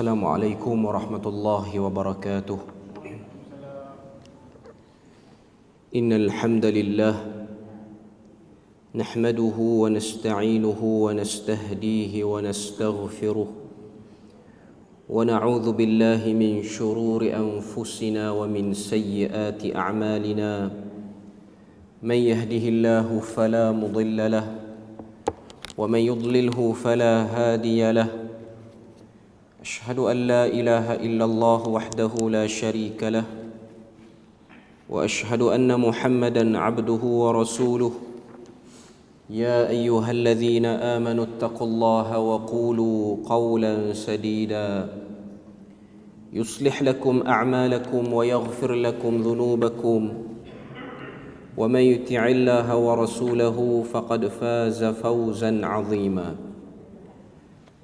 Assalamualaikum warahmatullahi wabarakatuh. Innal hamdalillah nahmaduhu wa nasta'inuhu wa nastahdihi wa nastaghfiruh wa na'udzu billahi min shururi anfusina wa min sayyiati a'malina. Man yahdihillahu fala mudilla lahu wa man yudlilhu fala hadiya lahu. أشهد أن لا إله إلا الله وحده لا شريك له وأشهد أن محمدا عبده ورسوله. يا أيها الذين آمنوا اتقوا الله وقولوا قولا سديدا يصلح لكم أعمالكم ويغفر لكم ذنوبكم ومن يطع الله ورسوله فقد فاز فوزا عظيما.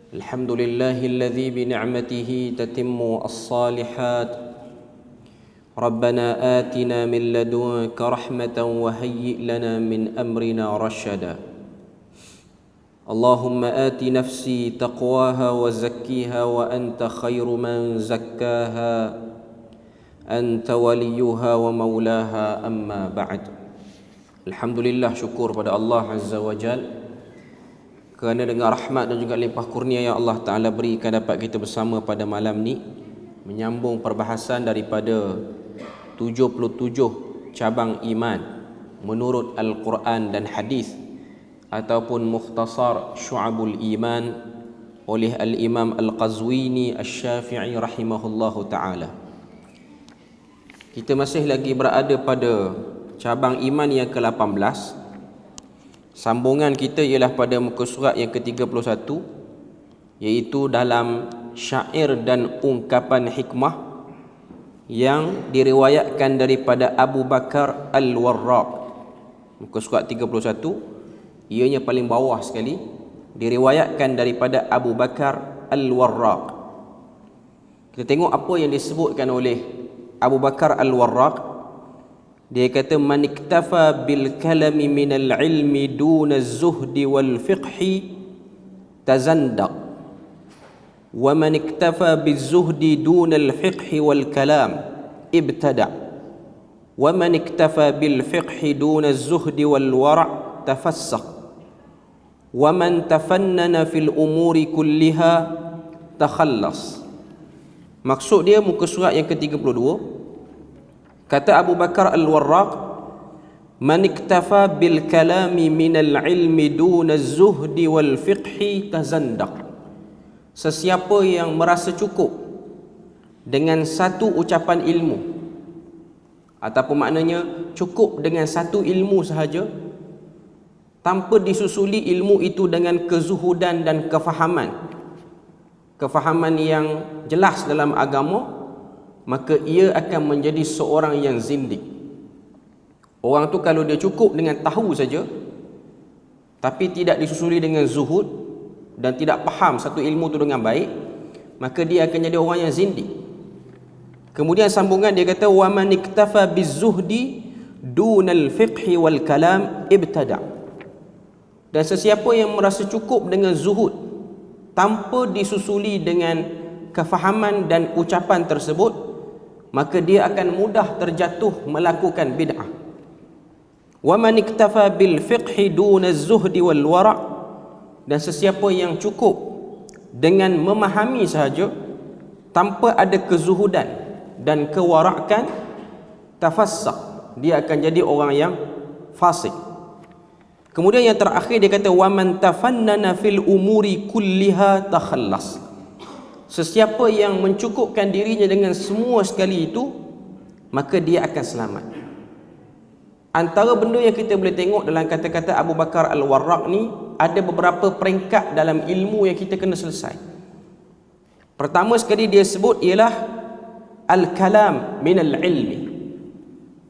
الحمد لله الذي بنعمته تتم الصالحات. ربنا آتنا من لدنك رحمة وهيئ لنا من أمرنا رشدا. اللهم آت نفسي تقواها وزكيها وأنت خير من زكاها أنت وليها ومولاها. أما بعد. Alhamdulillah, syukur pada Allah Azza wa Jal kerana dengan rahmat dan juga limpah kurnia yang Allah Ta'ala berikan dapat kita bersama pada malam ni menyambung perbahasan daripada 77 cabang iman menurut Al-Quran dan Hadis ataupun Mukhtasar Syu'abul Iman oleh Al-Imam Al-Qazwini Asy-Syafi'i rahimahullahu ta'ala. Kita masih lagi berada pada cabang iman yang ke-18. Sambungan kita ialah pada muka surat yang ke-31, iaitu dalam syair dan ungkapan hikmah yang diriwayatkan daripada Abu Bakar Al-Warraq. Muka surat 31, ianya paling bawah sekali, diriwayatkan daripada Abu Bakar Al-Warraq. Kita tengok apa yang disebutkan oleh Abu Bakar Al-Warraq. Dia kata, man iktafa bil kalami minal ilmi duna zuhdi wal fiqhi tazandaq wa man iktafa biz zuhdi duna al fiqhi wal kalam ibtada wa man iktafa bil fiqhi duna zuhdi wal wara' tafassaq wa man tafannana fil umuri kulliha takhallas. Maksud dia muka surat yang ke-32. Kata Abu Bakar Al-Warraq, man iktafa bil kalami minal ilmi duna zuhdi wal fiqhi tazandaq. Sesiapa yang merasa cukup dengan satu ucapan ilmu, ataupun maknanya cukup dengan satu ilmu sahaja tanpa disusuli ilmu itu dengan kezuhudan dan kefahaman yang jelas dalam agama, maka ia akan menjadi seorang yang zindik. Orang tu kalau dia cukup dengan tahu saja tapi tidak disusuli dengan zuhud dan tidak faham satu ilmu tu dengan baik, maka dia akan jadi orang yang zindik. Kemudian sambungan dia kata, wa man iktafa bizuhdi dunal fiqhi wal kalam ibtada. Dan sesiapa yang merasa cukup dengan zuhud tanpa disusuli dengan kefahaman dan ucapan tersebut, maka dia akan mudah terjatuh melakukan bid'ah. Wa man iktafa bil fiqhi duna az-zuhdi wal wara'. Dan sesiapa yang cukup dengan memahami sahaja tanpa ada kezuhudan dan kewarakan, tafassaq, dia akan jadi orang yang fasik. Kemudian yang terakhir dia kata, wa man tafannana fil umuri kulliha takhallas. Sesiapa yang mencukupkan dirinya dengan semua sekali itu, maka dia akan selamat. Antara benda yang kita boleh tengok dalam kata-kata Abu Bakar Al-Warraq ni, ada beberapa peringkat dalam ilmu yang kita kena selesai. Pertama sekali dia sebut ialah al-kalam minal ilmi.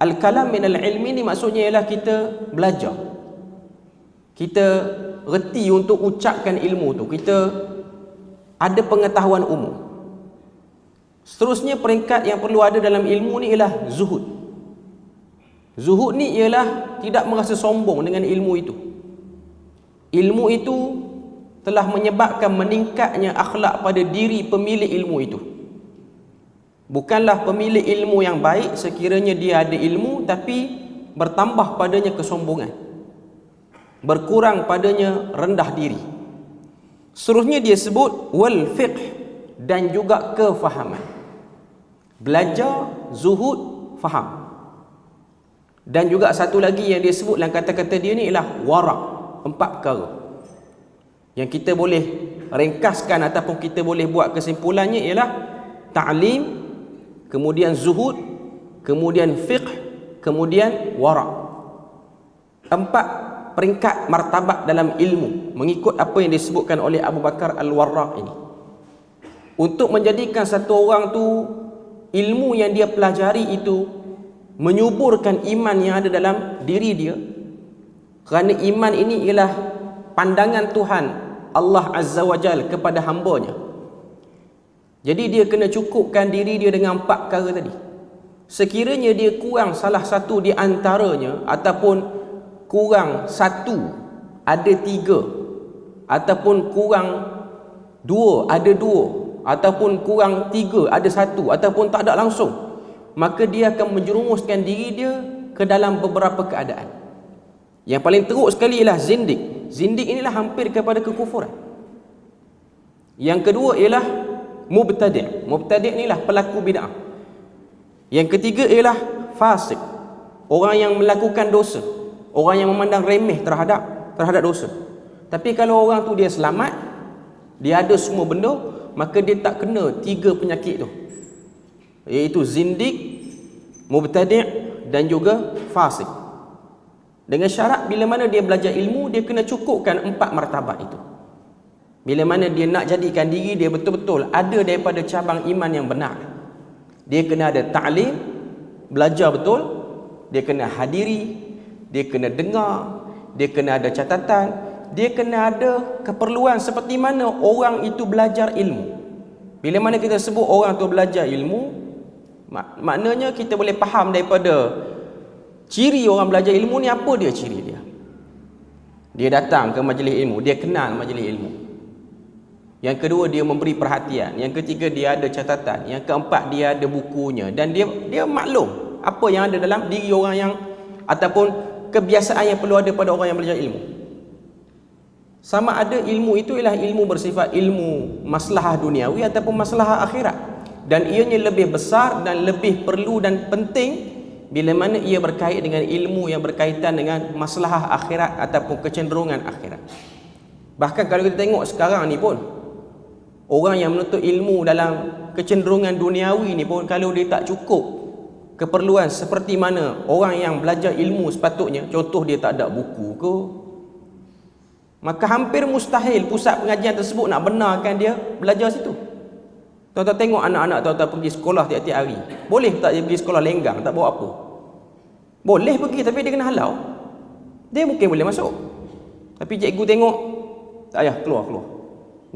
Al-kalam minal ilmi ni maksudnya ialah kita belajar, kita reti untuk ucapkan ilmu tu, kita ada pengetahuan umum. Seterusnya peringkat yang perlu ada dalam ilmu ni ialah zuhud. Zuhud ni ialah tidak merasa sombong dengan ilmu itu. Ilmu itu telah menyebabkan meningkatnya akhlak pada diri pemilik ilmu itu. Bukanlah pemilik ilmu yang baik sekiranya dia ada ilmu tapi bertambah padanya kesombongan, berkurang padanya rendah diri. Seterusnya dia sebut wal fiqh, dan juga kefahaman. Belajar, zuhud, faham. Dan juga satu lagi yang dia sebut dalam kata-kata dia ni ialah wara'. 4 perkara yang kita boleh ringkaskan ataupun kita boleh buat kesimpulannya ialah ta'lim, kemudian zuhud, kemudian fiqh, kemudian wara'. 4 peringkat martabat dalam ilmu mengikut apa yang disebutkan oleh Abu Bakar Al-Warraq ini. Untuk menjadikan satu orang tu ilmu yang dia pelajari itu menyuburkan iman yang ada dalam diri dia, kerana iman ini ialah pandangan Tuhan Allah Azza wa Jal kepada hambanya. Jadi dia kena cukupkan diri dia dengan 4 perkara tadi. Sekiranya dia kurang salah satu di antaranya, ataupun kurang 1 ada 3, ataupun kurang 2 ada 2, ataupun kurang 3 ada 1, ataupun tak ada langsung, maka dia akan menjerumuskan diri dia ke dalam beberapa keadaan. Yang paling teruk sekali ialah zindik. Zindik inilah hampir kepada kekufuran. Yang kedua ialah mubtadi'. Mubtadi' inilah pelaku bid'ah. Yang ketiga ialah fasik, orang yang melakukan dosa, orang yang memandang remeh terhadap dosa. Tapi kalau orang tu dia selamat, dia ada semua benda, maka dia tak kena 3 penyakit tu, iaitu zindik, mubtadi' dan juga fasik. Dengan syarat bila mana dia belajar ilmu, dia kena cukupkan 4 martabat itu. Bila mana dia nak jadikan diri dia betul-betul ada daripada cabang iman yang benar, dia kena ada ta'lim, belajar betul, dia kena hadiri, dia kena dengar, dia kena ada catatan, dia kena ada keperluan seperti mana orang itu belajar ilmu. Bila mana kita sebut orang tu belajar ilmu, maknanya kita boleh faham daripada ciri orang belajar ilmu ni apa dia ciri dia. Dia datang ke majlis ilmu, dia kenal majlis ilmu. Yang kedua, dia memberi perhatian. Yang ketiga, dia ada catatan. Yang keempat, dia ada bukunya. Dan dia maklum apa yang ada dalam diri orang yang, ataupun kebiasaan yang perlu ada pada orang yang belajar ilmu. Sama ada ilmu itu ialah ilmu bersifat ilmu maslahah duniawi ataupun maslahah akhirat. Dan ianya lebih besar dan lebih perlu dan penting bila mana ia berkait dengan ilmu yang berkaitan dengan maslahah akhirat ataupun kecenderungan akhirat. Bahkan kalau kita tengok sekarang ni pun, orang yang menuntut ilmu dalam kecenderungan duniawi ni pun, kalau dia tak cukup keperluan seperti mana orang yang belajar ilmu sepatutnya, contoh dia tak ada buku ke, maka hampir mustahil pusat pengajian tersebut nak benarkan dia belajar situ. Tuan-tuan tengok anak-anak tuan-tuan pergi sekolah tiap-tiap hari. Boleh tak dia pergi sekolah lenggang, tak bawa apa? Boleh pergi, tapi dia kena halau. Dia mungkin boleh masuk, tapi cikgu tengok, tak payah, keluar.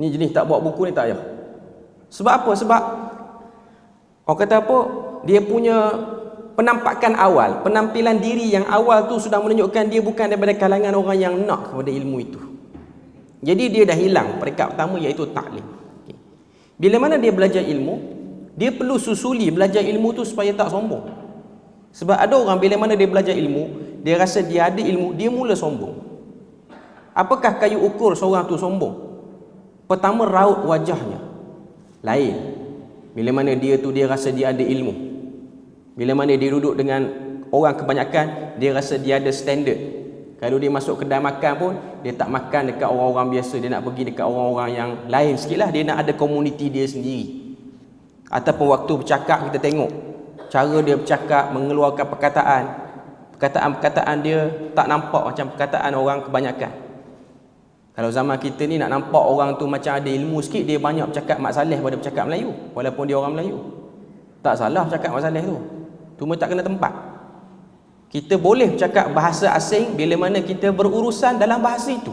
Ni jenis tak bawa buku ni tak payah. Sebab apa? Sebab orang kata apa? Dia punya penampakan awal, penampilan diri yang awal tu sudah menunjukkan dia bukan daripada kalangan orang yang nak kepada ilmu itu. Jadi dia dah hilang peringkat pertama, iaitu ta'lim. Bila mana dia belajar ilmu, dia perlu susuli belajar ilmu tu supaya tak sombong. Sebab ada orang bila mana dia belajar ilmu, dia rasa dia ada ilmu, dia mula sombong. Apakah kayu ukur seorang tu sombong? Pertama, raut wajahnya lain. Bila mana dia rasa dia ada ilmu. Bila mana dia duduk dengan orang kebanyakan, dia rasa dia ada standard. Kalau dia masuk kedai makan pun, dia tak makan dekat orang-orang biasa, dia nak pergi dekat orang-orang yang lain sikit lah. Dia nak ada komuniti dia sendiri. Ataupun waktu bercakap, kita tengok cara dia bercakap, mengeluarkan perkataan dia tak nampak macam perkataan orang kebanyakan. Kalau zaman kita ni nak nampak orang tu macam ada ilmu sikit, dia banyak bercakap Mak Saleh pada bercakap Melayu, walaupun dia orang Melayu. Tak salah bercakap Mak Saleh tu, cuma tak kena tempat. Kita boleh bercakap bahasa asing bila mana kita berurusan dalam bahasa itu.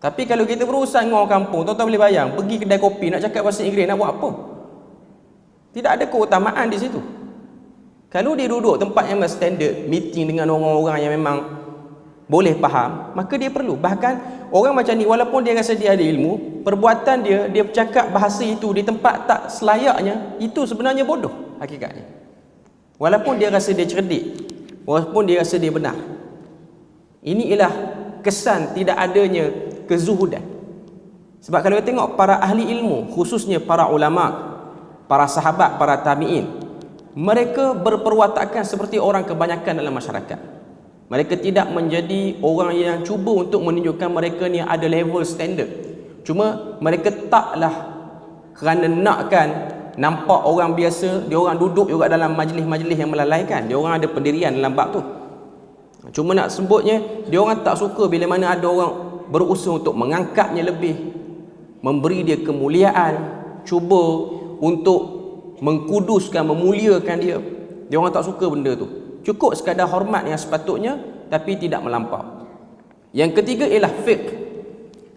Tapi kalau kita berurusan dengan orang kampung, tuan-tuan boleh bayang, pergi kedai kopi nak cakap bahasa Inggeris, nak buat apa? Tidak ada keutamaan di situ. Kalau dia duduk tempat yang standard, meeting dengan orang-orang yang memang boleh faham, maka dia perlu. Bahkan orang macam ni walaupun dia rasa dia ada ilmu, perbuatan dia bercakap bahasa itu di tempat tak selayaknya, itu sebenarnya bodoh hakikatnya. Walaupun dia rasa dia cerdik, walaupun dia rasa dia benar. Ini ialah kesan tidak adanya kezuhudan. Sebab kalau kita tengok para ahli ilmu, khususnya para ulama, para sahabat, para tabi'in, mereka berperwatakan seperti orang kebanyakan dalam masyarakat. Mereka tidak menjadi orang yang cuba untuk menunjukkan mereka ni ada level standard. Cuma mereka taklah kerana nakkan nampak orang biasa, dia orang duduk juga dalam majlis-majlis yang melalaikan. Dia orang ada pendirian dalam bab tu. Cuma nak sebutnya, dia orang tak suka bila mana ada orang berusaha untuk mengangkatnya lebih, memberi dia kemuliaan, cuba untuk mengkuduskan, memuliakan dia. Dia orang tak suka benda tu. Cukup sekadar hormat yang sepatutnya, tapi tidak melampau. Yang ketiga ialah fiqh.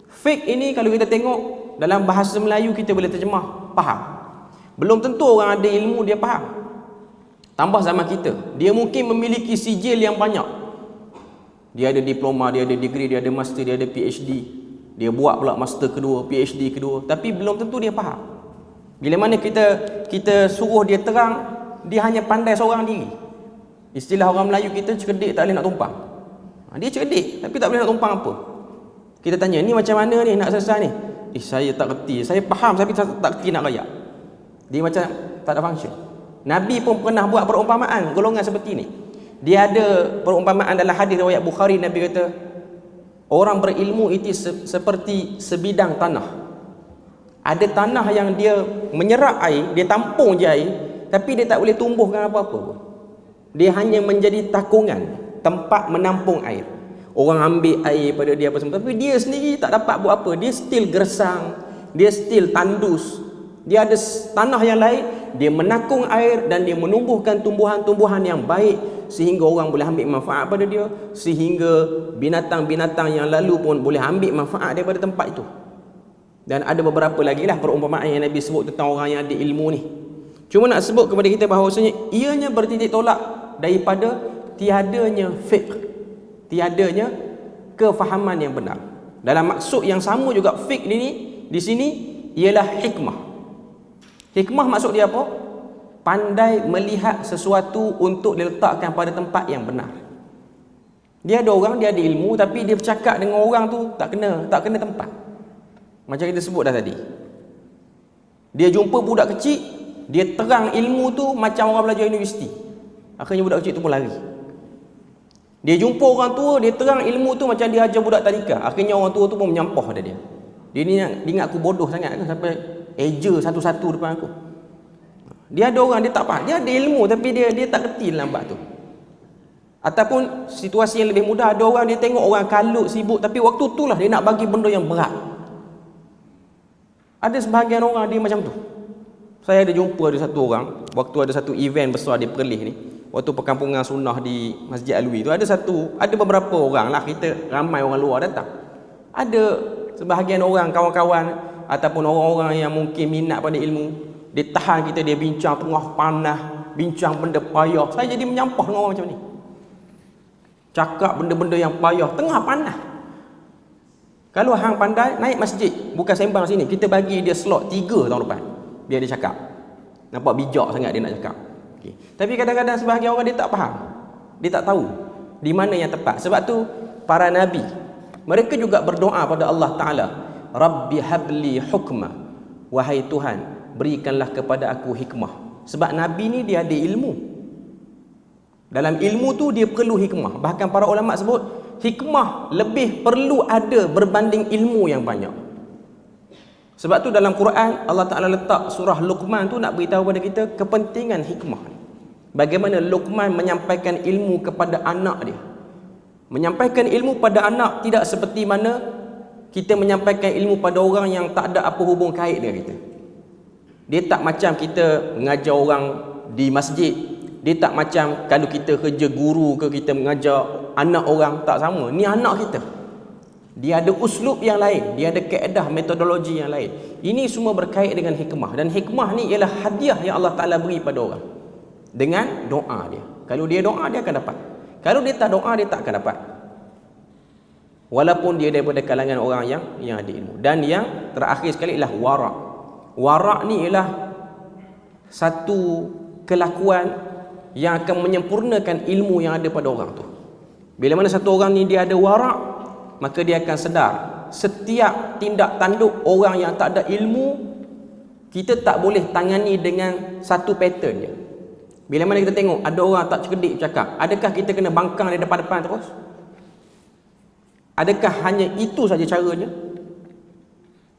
Fiqh ini kalau kita tengok dalam bahasa Melayu kita boleh terjemah faham. Belum tentu orang ada ilmu dia faham. Tambah zaman kita, dia mungkin memiliki sijil yang banyak. Dia ada diploma, dia ada degree, dia ada master, dia ada PhD. Dia buat pula master kedua, PhD kedua, tapi belum tentu dia faham. Bila mana kita suruh dia terang, dia hanya pandai seorang diri. Istilah orang Melayu kita, cerdik tak boleh nak tumpang. Dia cerdik tapi tak boleh nak tumpang apa. Kita tanya, ni macam mana ni nak selesai ni? Saya tak kerti, saya faham tapi tak kerti nak rayak. Dia macam tak ada function. Nabi pun pernah buat perumpamaan golongan seperti ni. Dia ada perumpamaan dalam hadis riwayat Bukhari. Nabi kata, orang berilmu itu seperti sebidang tanah. Ada tanah yang dia menyerap air, dia tampung je air, tapi dia tak boleh tumbuhkan apa-apa pun. Dia hanya menjadi takungan, tempat menampung air. Orang ambil air pada dia apa semua, tapi dia sendiri tak dapat buat apa. Dia still gersang, dia still tandus. Dia ada tanah yang lain, dia menakung air dan dia menumbuhkan tumbuhan-tumbuhan yang baik sehingga orang boleh ambil manfaat pada dia, sehingga binatang-binatang yang lalu pun boleh ambil manfaat daripada tempat itu. Dan ada beberapa lagi lah perumpamaan yang Nabi sebut tentang orang yang ada ilmu ni. Cuma nak sebut kepada kita bahawasanya ianya bertitik tolak daripada tiadanya fiqh, tiadanya kefahaman yang benar. Dalam maksud yang sama juga fiqh ini di sini ialah hikmah. Hikmah maksud dia apa? Pandai melihat sesuatu untuk diletakkan pada tempat yang benar. Dia ada orang, dia ada ilmu, tapi dia bercakap dengan orang tu tak kena tempat. Macam kita sebut dah tadi. Dia jumpa budak kecil, dia terang ilmu tu macam orang belajar universiti. Akhirnya budak kecil tu pun lari. Dia jumpa orang tua, dia terang ilmu tu macam dia ajar budak tadika. Akhirnya orang tua tu pun menyampah pada dia. Dia ni ingat aku bodoh sangat ke sampai eja satu-satu depan aku. Dia ada orang, dia tak faham. Dia ada ilmu tapi dia tak kerti dalam bab tu. Ataupun situasi yang lebih mudah, ada orang dia tengok orang kalut, sibuk, tapi waktu tu lah dia nak bagi benda yang berat. Ada sebahagian orang dia macam tu. Saya ada jumpa ada satu orang, waktu ada satu event besar di Perlis ni, waktu perkampungan sunnah di Masjid Alwi tu, ada beberapa orang lah, kita ramai orang luar datang. Ada sebahagian orang, kawan-kawan ataupun orang-orang yang mungkin minat pada ilmu, dia tahan kita, dia bincang tengah panas, bincang benda payah. Saya jadi menyampah dengan orang macam ni. Cakap benda-benda yang payah tengah panas. Kalau hang pandai, naik masjid, bukan sembang sini, kita bagi dia slot 3 tahun depan biar dia cakap. Nampak bijak sangat dia nak cakap. Okay. Tapi kadang-kadang sebahagian orang dia tak faham, dia tak tahu di mana yang tepat. Sebab tu para nabi, mereka juga berdoa pada Allah Ta'ala, Rabbi habli hukma, wahai Tuhan, berikanlah kepada aku hikmah. Sebab nabi ni dia ada ilmu. Dalam ilmu tu dia perlu hikmah. Bahkan para ulama sebut hikmah lebih perlu ada berbanding ilmu yang banyak. Sebab tu dalam Quran Allah Ta'ala letak surah Luqman tu nak beritahu kepada kita kepentingan hikmah. Bagaimana Luqman menyampaikan ilmu kepada anak dia. Menyampaikan ilmu pada anak tidak seperti mana kita menyampaikan ilmu pada orang yang tak ada apa hubung kait dengan kita. Dia tak macam kita mengajar orang di masjid. Dia tak macam kalau kita kerja guru ke, kita mengajar anak orang, tak sama. Ni anak kita. Dia ada uslub yang lain, dia ada kaedah metodologi yang lain. Ini semua berkait dengan hikmah. Dan hikmah ni ialah hadiah yang Allah Ta'ala beri pada orang dengan doa dia. Kalau dia doa, dia akan dapat. Kalau dia tak doa, dia tak akan dapat. walaupun dia daripada kalangan orang yang ada ilmu. Dan yang terakhir sekali ialah wara'. Wara' ni ialah satu kelakuan yang akan menyempurnakan ilmu yang ada pada orang tu. Bila mana satu orang ni dia ada wara', maka dia akan sedar setiap tindak tanduk orang yang tak ada ilmu, kita tak boleh tangani dengan satu pattern je. Bila mana kita tengok ada orang tak cerdik bercakap, adakah kita kena bangkang dari depan-depan terus? Adakah hanya itu saja caranya?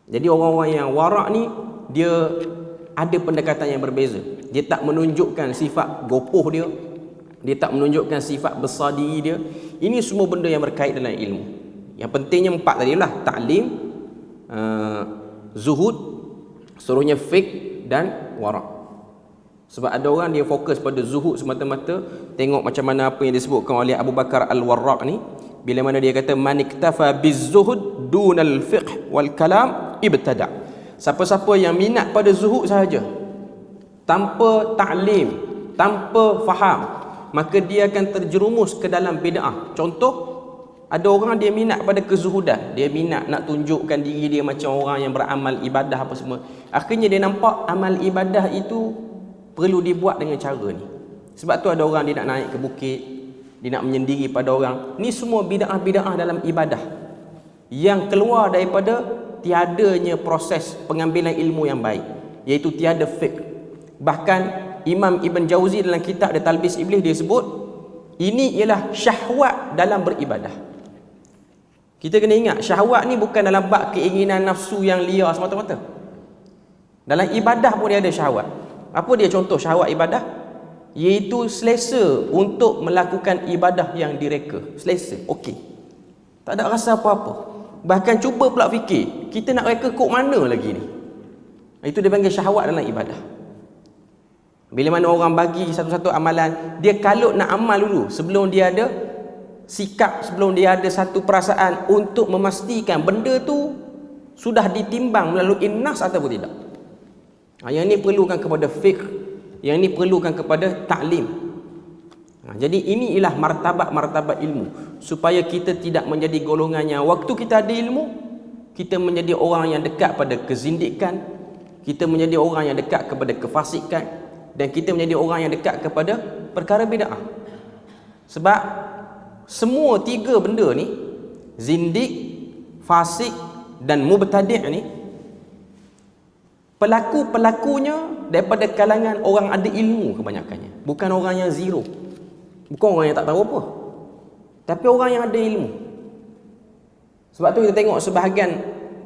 Jadi orang-orang yang wara' ni, dia ada pendekatan yang berbeza. Dia tak menunjukkan sifat gopoh dia, dia tak menunjukkan sifat besar diri dia. Ini semua benda yang berkait dalam ilmu. Yang pentingnya 4 tadi lah: ta'lim, zuhud, seluruhnya fiqh dan wara'. Sebab ada orang dia fokus pada zuhud semata-mata. Tengok macam mana apa yang disebutkan oleh Abu Bakar Al-Warraq ni, bila mana dia kata man iktafa bizzuhud dunal fiqh wal kalam ibtada'. Siapa-siapa yang minat pada zuhud sahaja, tanpa ta'lim, tanpa faham, maka dia akan terjerumus ke dalam bid'ah. Contoh, ada orang dia minat pada kezuhudan, dia minat nak tunjukkan diri dia macam orang yang beramal ibadah apa semua. Akhirnya dia nampak amal ibadah itu perlu dibuat dengan cara ni. Sebab tu ada orang dia nak naik ke bukit, dia nak menyendiri pada orang. Ni semua bid'ah-bid'ah dalam ibadah yang keluar daripada tiadanya proses pengambilan ilmu yang baik, iaitu tiada fiqh. Bahkan Imam Ibn Jauzi dalam kitab dia Talbis Iblis, dia sebut ini ialah syahwat dalam beribadah. Kita kena ingat, syahwat ni bukan dalam bab keinginan nafsu yang liar semata-mata. Dalam ibadah pun dia ada syahwat. Apa dia contoh syahwat ibadah? Iaitu selesa untuk melakukan ibadah yang direka. Selesa, okey, tak ada rasa apa-apa. Bahkan cuba pula fikir, kita nak reka kok mana lagi ni? Itu dia panggil syahwat dalam ibadah. Bila mana orang bagi satu-satu amalan, dia kalut nak amal dulu sebelum dia ada sikap, sebelum dia ada satu perasaan untuk memastikan benda tu sudah ditimbang melalui nas ataupun tidak. Yang ini perlukan kepada fiqh, yang ini perlukan kepada ta'lim. Jadi ini ialah martabat-martabat ilmu, supaya kita tidak menjadi golongan yang waktu kita ada ilmu, kita menjadi orang yang dekat pada kezindikan, kita menjadi orang yang dekat kepada kefasikan, dan kita menjadi orang yang dekat kepada perkara bid'ah. Sebab semua 3 benda ni, zindik, fasik dan mubtadi' ni, pelaku-pelakunya daripada kalangan orang ada ilmu kebanyakannya, bukan orang yang zero, bukan orang yang tak tahu apa, tapi orang yang ada ilmu. Sebab tu kita tengok sebahagian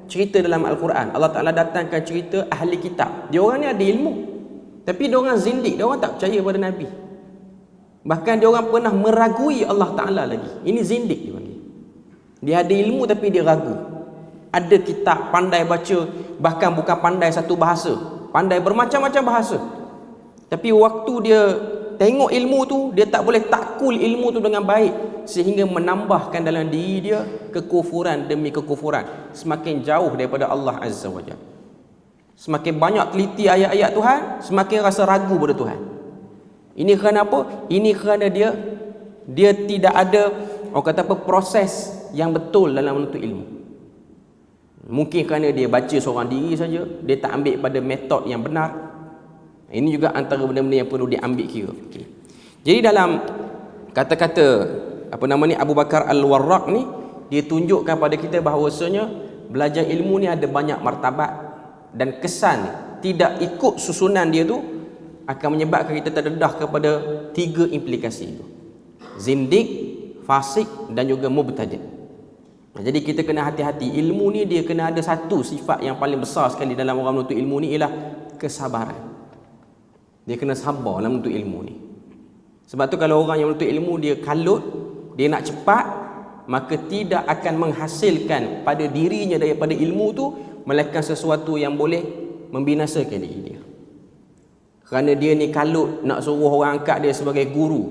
cerita dalam Al-Quran, Allah Ta'ala datangkan cerita ahli kitab. Dia orang ni ada ilmu, tapi dia orang zindik, dia orang tak percaya pada Nabi. Bahkan dia orang pernah meragui Allah Ta'ala lagi. Ini zindik dia panggil. Dia ada ilmu tapi dia ragu. Ada kitab, pandai baca, bahkan bukan pandai satu bahasa, pandai bermacam-macam bahasa. Tapi waktu dia tengok ilmu tu, dia tak boleh takul ilmu tu dengan baik, sehingga menambahkan dalam diri dia kekufuran demi kekufuran, semakin jauh daripada Allah Azza wa Jalla. Semakin banyak teliti ayat-ayat Tuhan, semakin rasa ragu pada Tuhan. Ini kerana apa? Ini kerana dia tidak ada, orang kata apa, proses yang betul dalam menuntut ilmu. Mungkin kerana dia baca seorang diri saja, dia tak ambil pada metod yang benar. Ini juga antara benda-benda yang perlu diambil kira. Okay. Jadi dalam kata-kata Abu Bakar Al-Warraq ni, dia tunjukkan pada kita bahawasanya belajar ilmu ni ada banyak martabat, dan kesan tidak ikut susunan dia tu akan menyebabkan kita terdedah kepada 3 implikasi itu: zindik, fasik dan juga mubtadi'. Jadi kita kena hati-hati. Ilmu ni dia kena ada satu sifat yang paling besar sekali dalam orang menuntut ilmu ni, ialah kesabaran. Dia kena sabar dalam menuntut ilmu ni. Sebab tu kalau orang yang menuntut ilmu dia kalut, dia nak cepat, maka tidak akan menghasilkan pada dirinya daripada ilmu tu melainkan sesuatu yang boleh membinasakan diri dia. Kerana dia ni kalut nak suruh orang angkat dia sebagai guru,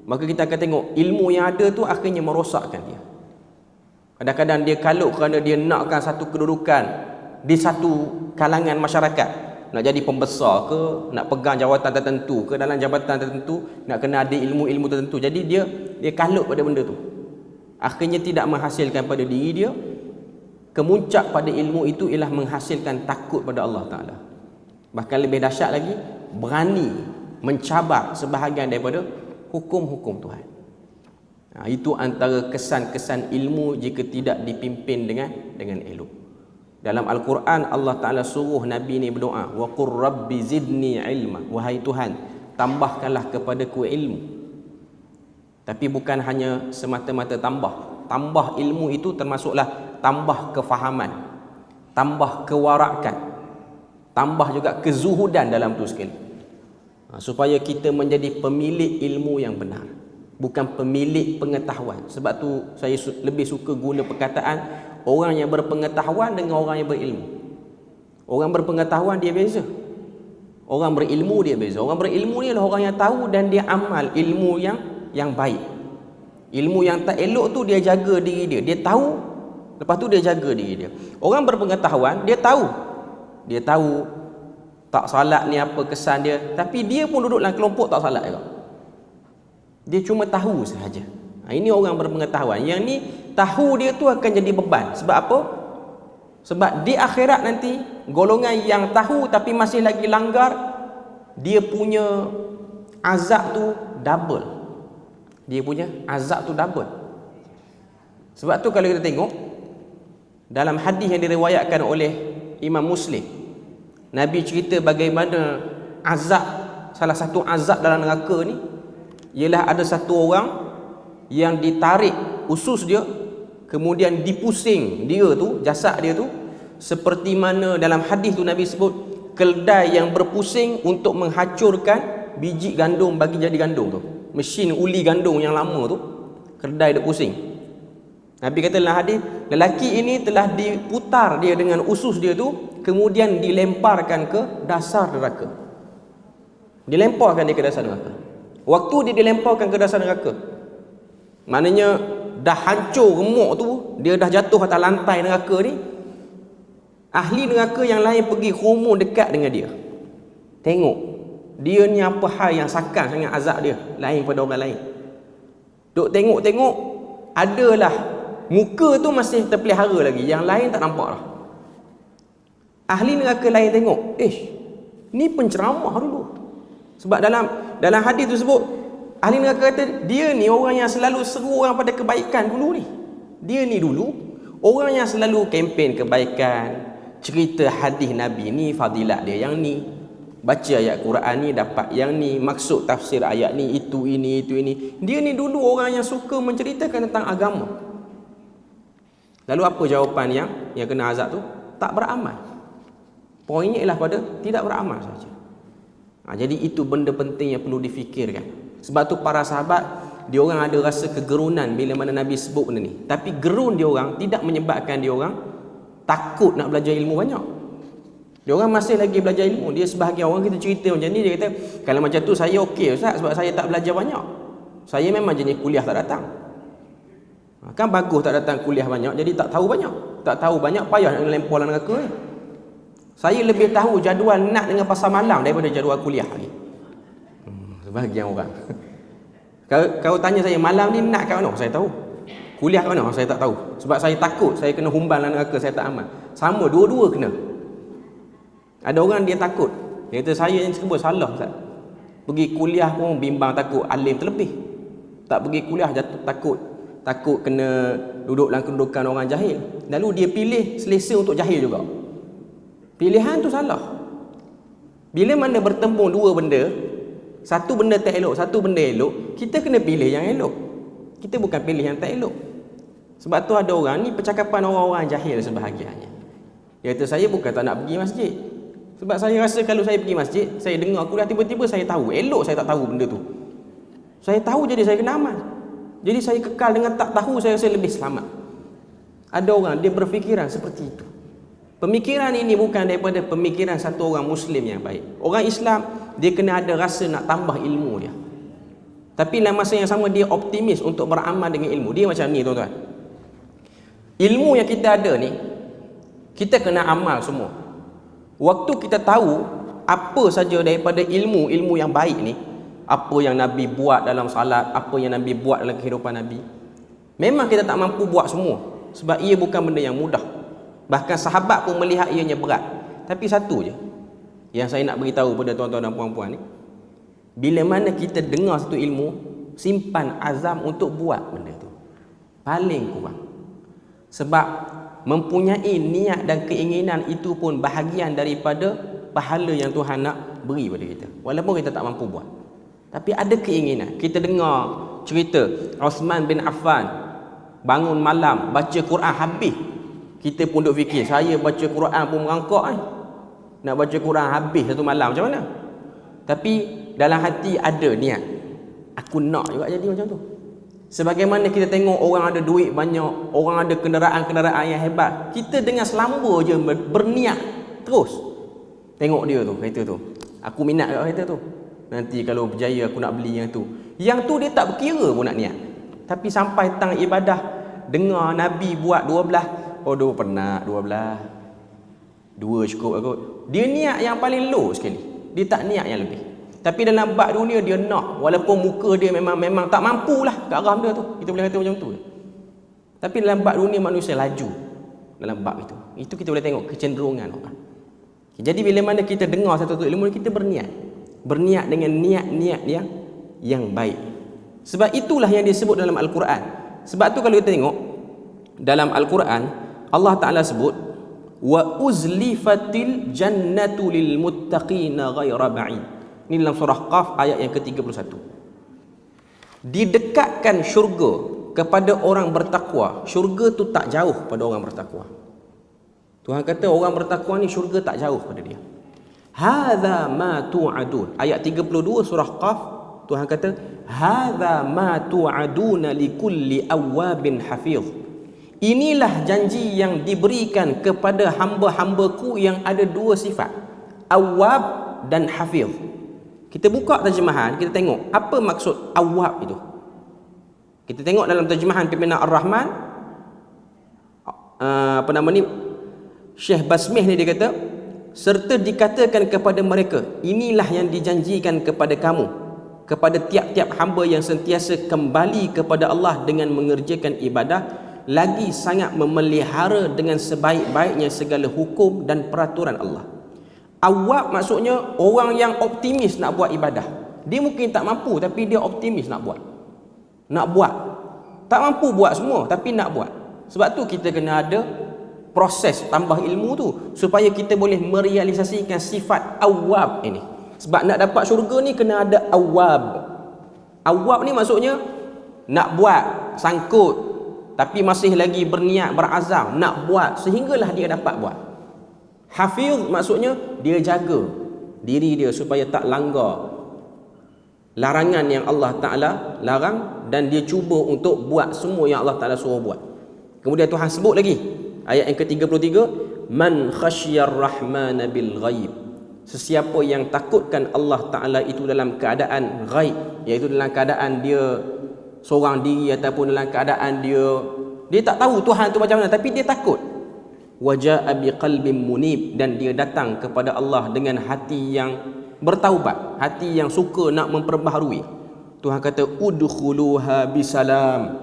maka kita akan tengok ilmu yang ada tu akhirnya merosakkan dia. Kadang-kadang dia kalut kerana dia nakkan satu kedudukan di satu kalangan masyarakat, nak jadi pembesar ke, nak pegang jawatan tertentu ke, dalam jabatan tertentu nak kena ada ilmu-ilmu tertentu. Jadi dia kalut pada benda tu. akhirnya tidak menghasilkan pada diri dia. Kemuncak pada ilmu itu ialah menghasilkan takut pada Allah Ta'ala. Bahkan lebih dahsyat lagi, berani mencabar sebahagian daripada hukum-hukum Tuhan. Itu antara kesan-kesan ilmu jika tidak dipimpin dengan elok. Dalam Al-Quran Allah Ta'ala suruh Nabi ni berdoa, wa qur rabbi zidni ilma, wahai Tuhan, tambahkanlah kepadaku ilmu. Tapi bukan hanya semata-mata tambah ilmu itu termasuklah tambah kefahaman, tambah kewarakan, tambah juga kezuhudan dalam tu sekali. Supaya kita menjadi pemilik ilmu yang benar, bukan pemilik pengetahuan. Sebab tu saya lebih suka guna perkataan orang yang berpengetahuan dengan orang yang berilmu. Orang berpengetahuan dia beza, orang berilmu dia beza. Orang berilmu ni adalah orang yang tahu dan dia amal ilmu yang baik. Ilmu yang tak elok tu dia jaga diri dia. Dia tahu, lepas tu dia jaga diri dia. Orang berpengetahuan dia tahu tak salat ni apa kesan dia, tapi dia pun duduk dalam kelompok tak salat juga. Dia cuma tahu sahaja. Ini orang berpengetahuan. Yang ni tahu dia tu akan jadi beban. Sebab apa? Sebab di akhirat nanti golongan yang tahu tapi masih lagi langgar, dia punya azab tu double. Dia punya azab tu double. Sebab tu kalau kita tengok dalam hadis yang diriwayatkan oleh Imam Muslim, Nabi cerita bagaimana azab, salah satu azab dalam neraka ni ialah ada satu orang yang ditarik usus dia, kemudian dipusing dia tu, jasad dia tu, seperti mana dalam hadis tu Nabi sebut keldai yang berpusing untuk menghancurkan biji gandum bagi jadi gandum tu. Mesin uli gandum yang lama tu, keldai dia pusing. Nabi kata dalam hadis, lelaki ini telah diputar dia dengan usus dia tu, kemudian dilemparkan ke dasar neraka. Dilemparkan dia ke dasar neraka. Waktu dia dilemparkan ke dasar neraka, maknanya dah hancur remuk tu, dia dah jatuh atas lantai neraka ni. Ahli neraka yang lain pergi rumah dekat dengan dia, tengok dia ni apa hal yang sakan sangat azab dia lain pada orang lain. Duk tengok-tengok, adalah muka tu masih terpelihara lagi, yang lain tak nampak lah. Ahli neraka lain tengok, ni penceramah dulu. Sebab dalam hadis tu sebut, ahli neraka kata dia ni orang yang selalu seru orang pada kebaikan dulu ni. Dia ni dulu orang yang selalu kempen kebaikan, cerita hadis Nabi ni fadilat dia yang ni, baca ayat Quran ni dapat yang ni, maksud tafsir ayat ni itu ini. Dia ni dulu orang yang suka menceritakan tentang agama. Lalu apa jawapan yang kena azab tu? Tak beramal. Poinnya ialah pada tidak beramal saja. Jadi itu benda penting yang perlu difikirkan. Sebab tu para sahabat, dia orang ada rasa kegerunan bila mana Nabi sebut benda ni. Tapi gerun dia orang tidak menyebabkan dia orang takut nak belajar ilmu banyak. Dia orang masih lagi belajar ilmu. Dia sebahagian orang kita cerita macam ni, dia kata kalau macam tu saya okey Ustaz, sebab saya tak belajar banyak. Saya memang jenis kuliah tak datang. Kan bagus tak datang kuliah banyak, jadi tak tahu banyak. Tak tahu banyak, payah nak lempar dalam neraka ni. Saya lebih tahu jadual nak dengan pasar malam daripada jadual kuliah lagi. Sebahagian orang. Kau tanya saya malam ni nak kat mana? Saya tahu. Kuliah kat mana? Saya tak tahu. Sebab saya takut saya kena humbal dalam neraka, saya tak amal. Sama, dua-dua kena. Ada orang dia takut. Dia kata saya yang sebut salah Ustaz. Pergi kuliah pun bimbang takut alim terlebih. Tak pergi kuliah jatuh takut kena duduk dalam kedudukan orang jahil. Lalu dia pilih selesa untuk jahil juga. Pilihan tu salah. Bila mana bertembung dua benda, satu benda tak elok, satu benda elok, kita kena pilih yang elok. Kita bukan pilih yang tak elok. Sebab tu ada orang ni, percakapan orang-orang jahil sebahagiannya. Dia kata saya bukan tak nak pergi masjid. Sebab saya rasa kalau saya pergi masjid, saya dengar kuliah, tiba-tiba saya tahu. Elok saya tak tahu benda tu. Saya tahu jadi saya kena amal. Jadi saya kekal dengan tak tahu, saya rasa lebih selamat. Ada orang dia berfikiran seperti itu. Pemikiran ini bukan daripada pemikiran satu orang Muslim yang baik. Orang Islam dia kena ada rasa nak tambah ilmu dia. Tapi dalam masa yang sama dia optimis untuk beramal dengan ilmu. Dia macam ni tuan-tuan. Ilmu yang kita ada ni, kita kena amal semua. Waktu kita tahu apa saja daripada ilmu yang baik ni, apa yang Nabi buat dalam salat, apa yang Nabi buat dalam kehidupan Nabi, Memang kita tak mampu buat semua, sebab ia bukan benda yang mudah. Bahkan sahabat pun melihat ianya berat. Tapi satu je yang saya nak beritahu pada tuan-tuan dan puan-puan ni, bila mana kita dengar satu ilmu, simpan azam untuk buat benda tu paling kurang. Sebab mempunyai niat dan keinginan itu pun bahagian daripada pahala yang Tuhan nak beri pada kita, walaupun kita tak mampu buat. Tapi ada keinginan. Kita dengar cerita Uthman bin Affan bangun malam baca Quran habis. Kita pun duk fikir, saya baca Quran pun merangkak nak baca Quran habis satu malam macam mana? Tapi dalam hati ada niat, aku nak juga jadi macam tu. Sebagaimana kita tengok orang ada duit banyak, orang ada kenderaan-kenderaan yang hebat, kita dengan selamba je berniat terus. Tengok dia tu, kereta tu, aku minat kat kereta tu, nanti kalau berjaya aku nak beli yang tu. Yang tu dia tak berkira pun nak niat. Tapi sampai tang ibadah, dengar Nabi buat 12, oh 2 penat 12, 2 cukup aku. Dia niat yang paling low sekali, dia tak niat yang lebih. Tapi dalam bab dunia dia nak, walaupun muka dia memang tak mampulah ke arah benda tu, kita boleh kata macam tu. Tapi dalam bab dunia manusia laju dalam bab itu. Itu kita boleh tengok kecenderungan orang. Jadi bila mana kita dengar satu ilmu, kita berniat dengan niat-niat yang baik. Sebab itulah yang disebut dalam Al-Quran. Sebab tu kalau kita tengok dalam Al-Quran, Allah Ta'ala sebut wa uzlifatil jannatu lil muttaqina ghaira ba'id. Ini dalam surah Qaf ayat yang ke-31. Didekatkan syurga kepada orang bertakwa. Syurga tu tak jauh pada orang bertakwa. Tuhan kata orang bertakwa ni syurga tak jauh pada dia. Hadza ma tu'adun. Ayat 32 surah Qaf, Tuhan kata hadza ma tu'aduna likulli awwabin hafiz. Inilah janji yang diberikan kepada hamba-hambaku yang ada 2 sifat, awwab dan hafiz. Kita buka terjemahan, kita tengok apa maksud awwab itu. Kita tengok dalam terjemahan pimpinan Ar-Rahman, Syekh Basmih ni dia kata, serta dikatakan kepada mereka, inilah yang dijanjikan kepada kamu, kepada tiap-tiap hamba yang sentiasa kembali kepada Allah dengan mengerjakan ibadah, lagi sangat memelihara dengan sebaik-baiknya segala hukum dan peraturan Allah. Awwab maksudnya orang yang optimis nak buat ibadah. Dia mungkin tak mampu tapi dia optimis nak buat. Tak mampu buat semua tapi nak buat. Sebab tu kita kena ada proses tambah ilmu tu supaya kita boleh merealisasikan sifat awwab ini. Sebab nak dapat syurga ni kena ada awwab. Awwab ni maksudnya nak buat, sangkut, tapi masih lagi berniat, berazam nak buat sehinggalah dia dapat buat. Hafiz maksudnya dia jaga diri dia supaya tak langgar larangan yang Allah Ta'ala larang, dan dia cuba untuk buat semua yang Allah Ta'ala suruh buat. Kemudian Tuhan sebut lagi ayat yang ke-33, man khasyar rahmana bil ghaib. Sesiapa yang takutkan Allah Ta'ala itu dalam keadaan ghaib, iaitu dalam keadaan dia seorang diri ataupun dalam keadaan dia tak tahu Tuhan tu macam mana, tapi dia takut. Waja'a biqalbin munib, dan dia datang kepada Allah dengan hati yang bertaubat, hati yang suka nak memperbaharui. Tuhan kata udkhuluha bisalam,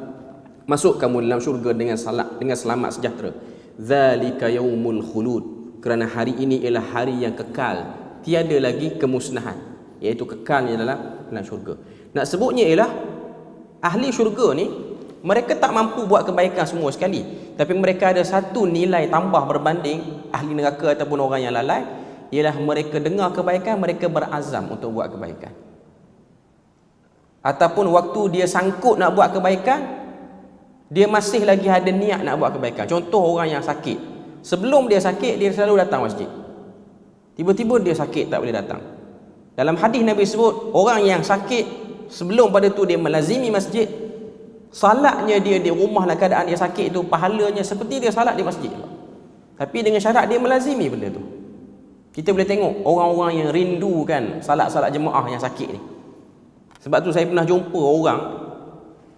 masuk kamu dalam syurga dengan selamat sejahtera. Zalika yaumul khulud, kerana hari ini ialah hari yang kekal, tiada lagi kemusnahan, iaitu kekalnya dalam syurga. Nak sebutnya ialah ahli syurga ni mereka tak mampu buat kebaikan semua sekali, tapi mereka ada satu nilai tambah berbanding ahli neraka ataupun orang yang lalai, ialah mereka dengar kebaikan, mereka berazam untuk buat kebaikan. Ataupun waktu dia sangkut nak buat kebaikan, dia masih lagi ada niat nak buat kebaikan. Contoh orang yang sakit, sebelum dia sakit dia selalu datang masjid, tiba-tiba dia sakit tak boleh datang. Dalam hadis Nabi sebut orang yang sakit sebelum pada tu dia melazimi masjid, salatnya dia di rumah dalam keadaan dia sakit tu pahalanya seperti dia salat di masjid. Tapi dengan syarat dia melazimi benda tu. Kita boleh tengok orang-orang yang rindukan salat-salat jemaah yang sakit ni. Sebab tu saya pernah jumpa orang,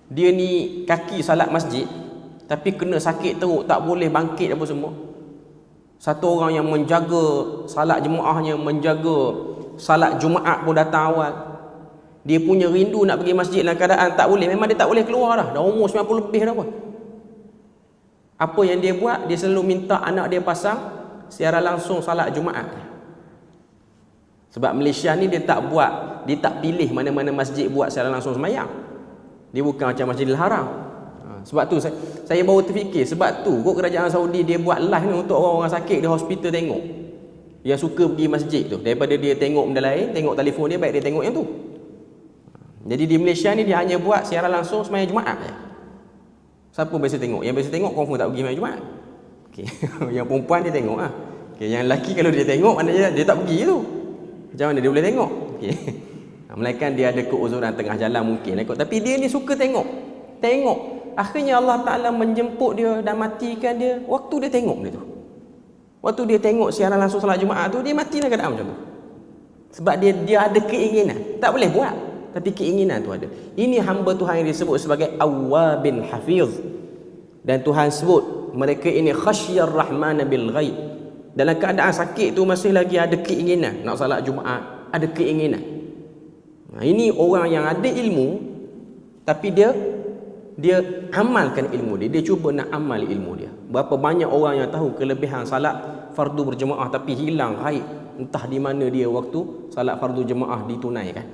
dia ni kaki salat masjid tapi kena sakit teruk, tak boleh bangkit apa semua. Satu orang yang menjaga salat jemaahnya, menjaga salat Jumaat pun datang awal. Dia punya rindu nak pergi masjid dalam keadaan tak boleh. Memang dia tak boleh keluar dah umur 90 lebih dah pun. Apa yang dia buat? Dia selalu minta anak dia pasang secara langsung salat Jumaat. Sebab Malaysia ni dia tak pilih mana-mana masjid buat secara langsung sembahyang. Dia bukan macam Masjidil Haram. Sebab tu saya baru terfikir, sebab tu kok kerajaan Saudi dia buat live ni untuk orang-orang sakit di hospital tengok. Yang suka pergi masjid tu, daripada dia tengok benda lain, tengok telefon dia, baik dia tengok yang tu. Jadi di Malaysia ni dia hanya buat secara langsung sembahyang Jumaat je. Siapa biasa tengok? Yang biasa tengok confirm tak pergi sembahyang Jumaat. Okey. Yang perempuan dia tengok ah. Okey, yang lelaki kalau dia tengok maknanya dia tak pergi tu. Macam mana dia boleh tengok? Okey. Melainkan dia ada keuzuran tengah jalan mungkin. Tapi dia ni suka tengok. Akhirnya Allah Ta'ala menjemput dia dan matikan dia waktu dia tengok dia tu. Waktu dia tengok siaran langsung salat Jumaat tu, dia mati dalam keadaan macam tu. Sebab dia ada keinginan. Tak boleh buat, tapi keinginan tu ada. Ini hamba Tuhan yang disebut sebagai awwabin hafiz. Dan Tuhan sebut mereka ini khasyar rahmana bil ghaib. Dalam keadaan sakit tu masih lagi ada keinginan nak salat Jumaat, ada keinginan. Ini orang yang ada ilmu, tapi dia amalkan ilmu dia. Dia cuba nak amal ilmu dia. Berapa banyak orang yang tahu kelebihan salat fardu berjemaah tapi hilang ghaib, entah di mana dia waktu salat fardu jemaah ditunaikan.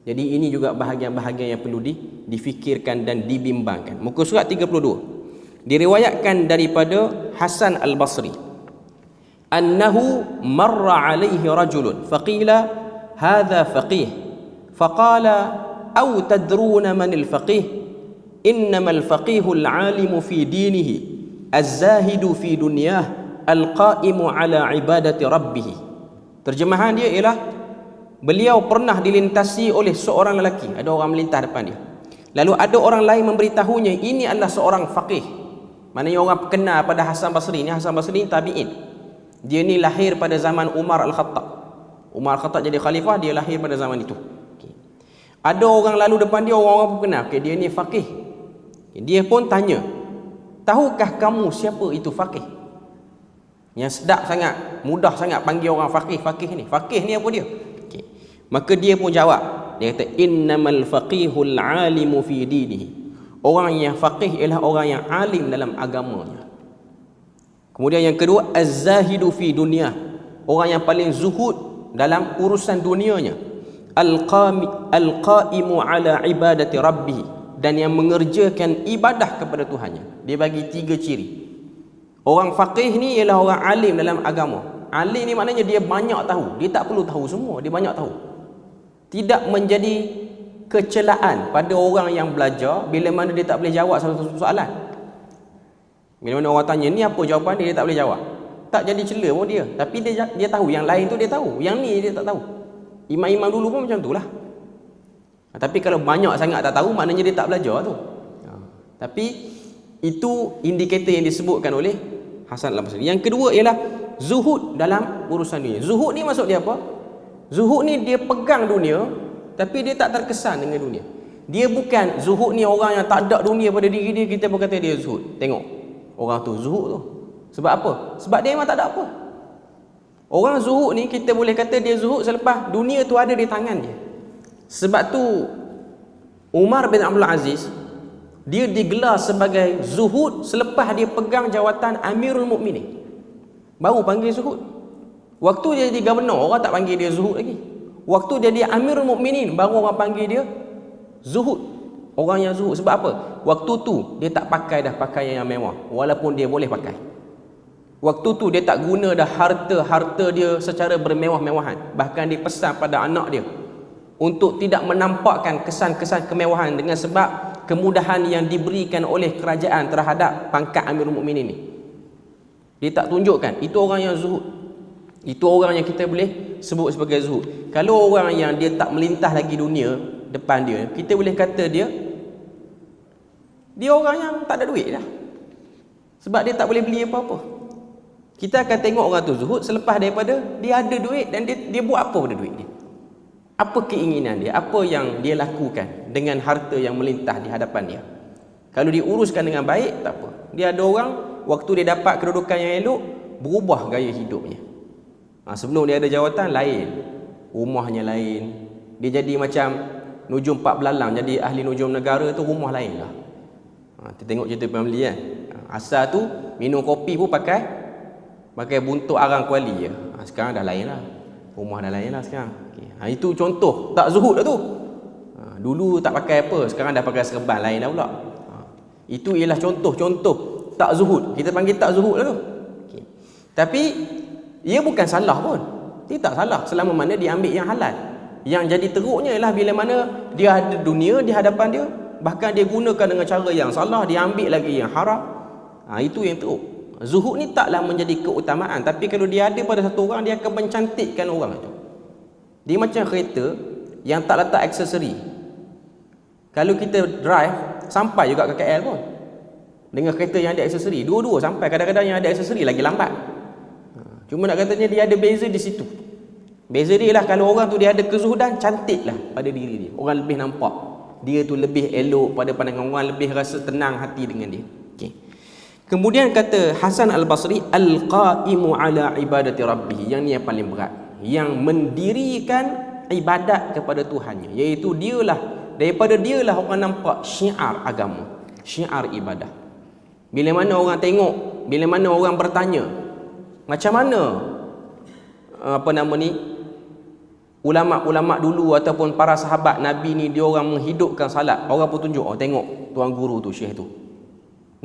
Jadi ini juga bahagian-bahagian yang perlu difikirkan dan dibimbangkan. Muka surat 32. Diriwayatkan daripada Hasan Al-Basri, annahu marra alaihi rajulun faqila hadha faqih faqala aw tadruna man al-faqih innamal faqihul alimu fi dinihi az-zahidu fi dunyah al-qa'imu ala ibadati rabbih. Terjemahan dia ialah beliau pernah dilintasi oleh seorang lelaki. Ada orang melintas depan dia, lalu ada orang lain memberitahunya ini adalah seorang faqih. Maknanya orang kenal pada Hasan Basri ni. Hasan Basri ni tabi'in. Dia ni lahir pada zaman Umar Al-Khattab. Umar Al-Khattab jadi khalifah, dia lahir pada zaman itu. Ada orang lalu depan dia, orang-orang pun kenal, dia ni faqih. Dia pun tanya, tahukah kamu siapa itu faqih? Yang sedap sangat, mudah sangat panggil orang faqih. Faqih ni apa dia? Maka dia pun jawab, dia kata innamal faqihul alimu fi dinihi. Orang yang faqih ialah orang yang alim dalam agamanya. Kemudian yang kedua, az-zahidu fi dunyah. Orang yang paling zuhud dalam urusan dunianya. Al-qa'imu ala ibadati rabbih. Dan yang mengerjakan ibadah kepada Tuhannya. Dia bagi 3 ciri. Orang faqih ni ialah orang alim dalam agama. Alim ni maknanya dia banyak tahu. Dia tak perlu tahu semua, dia banyak tahu. Tidak menjadi kecelaan pada orang yang belajar bila mana dia tak boleh jawab satu soalan. Bila mana orang tanya ni apa jawapan dia, dia tak boleh jawab. Tak jadi cela pun dia, tapi dia tahu yang lain tu dia tahu, yang ni dia tak tahu. Imam-imam dulu pun macam itulah. Tapi kalau banyak sangat tak tahu, maknanya dia tak belajar tu. Tapi itu indikator yang disebutkan oleh Hasan Al-Basri. Yang kedua ialah zuhud dalam urusan dunia. Zuhud ni maksud dia apa? Zuhud ni dia pegang dunia, tapi dia tak terkesan dengan dunia. Dia bukan zuhud ni orang yang tak ada dunia pada diri dia, kita pun kata dia zuhud. Tengok orang tu zuhud tu. Sebab apa? Sebab dia memang tak ada apa. Orang zuhud ni kita boleh kata dia zuhud selepas dunia tu ada di tangan dia. Sebab tu Umar bin Abdul Aziz dia digelar sebagai zuhud selepas dia pegang jawatan Amirul Mukminin. Baru panggil zuhud. Waktu dia jadi gubernur, orang tak panggil dia zuhud lagi. Waktu dia jadi Amirul Mukminin, baru orang panggil dia zuhud. Orang yang zuhud. Sebab apa? Waktu tu dia tak pakai dah pakaian yang mewah, walaupun dia boleh pakai. Waktu tu dia tak guna dah harta dia secara bermewah-mewahan. Bahkan dia pesan pada anak dia untuk tidak menampakkan kesan-kesan kemewahan dengan sebab kemudahan yang diberikan oleh kerajaan terhadap pangkat Amirul Mukminin ni. Dia tak tunjukkan. Itu orang yang zuhud. Itu orang yang kita boleh sebut sebagai zuhud. Kalau orang yang dia tak melintas lagi dunia depan dia, kita boleh kata dia orang yang tak ada duit dah. Sebab dia tak boleh beli apa-apa. Kita akan tengok orang tu zuhud selepas daripada dia ada duit dan dia buat apa pada duit dia. Apa keinginan dia, apa yang dia lakukan dengan harta yang melintas di hadapan dia. Kalau diuruskan dengan baik, tak apa. Dia ada orang, waktu dia dapat kedudukan yang elok, berubah gaya hidupnya. Sebelum dia ada jawatan lain, rumahnya lain, dia jadi macam nujum 4 belalang jadi ahli nujum negara tu rumah lain lah. Kita tengok cerita family kan. Asal tu minum kopi pun pakai buntut arang kuali je. Sekarang dah lain lah. Rumah dah lain lah sekarang. Itu contoh tak zuhud dah tu. Dulu tak pakai apa, sekarang dah pakai serban lain dah pula. Itu ialah contoh-contoh tak zuhud. Kita panggil tak zuhud lah tu. Tapi ia bukan salah pun. Dia tak salah selama mana dia ambil yang halal. Yang jadi teruknya ialah bila mana dia ada dunia di hadapan dia, bahkan dia gunakan dengan cara yang salah, dia ambil lagi yang haram. Itu yang teruk. Zuhud ni taklah menjadi keutamaan, tapi kalau dia ada pada satu orang, dia akan mencantikkan orang itu. Dia macam kereta yang tak letak aksesori. Kalau kita drive, sampai juga ke KL pun dengan kereta yang ada aksesori, dua-dua sampai. Kadang-kadang yang ada aksesori lagi lambat. Cuma nak katanya dia ada beza di situ. Beza dia lah kalau orang tu dia ada kezuhudan, cantiklah pada diri dia. Orang lebih nampak dia tu lebih elok pada pandangan orang, lebih rasa tenang hati dengan dia. Kemudian kata Hasan Al-Basri, al-qaimu ala ibadati rabbih. Yang ni yang paling berat, yang mendirikan ibadat kepada Tuhannya, iaitu dialah, daripada dialah orang nampak syiar agama, syiar ibadah. Bila mana orang tengok, bila mana orang bertanya, macam mana ulama-ulama dulu ataupun para sahabat Nabi ni dia orang menghidupkan salat, orang pun tunjuk, tengok tuan guru tu, syekh tu.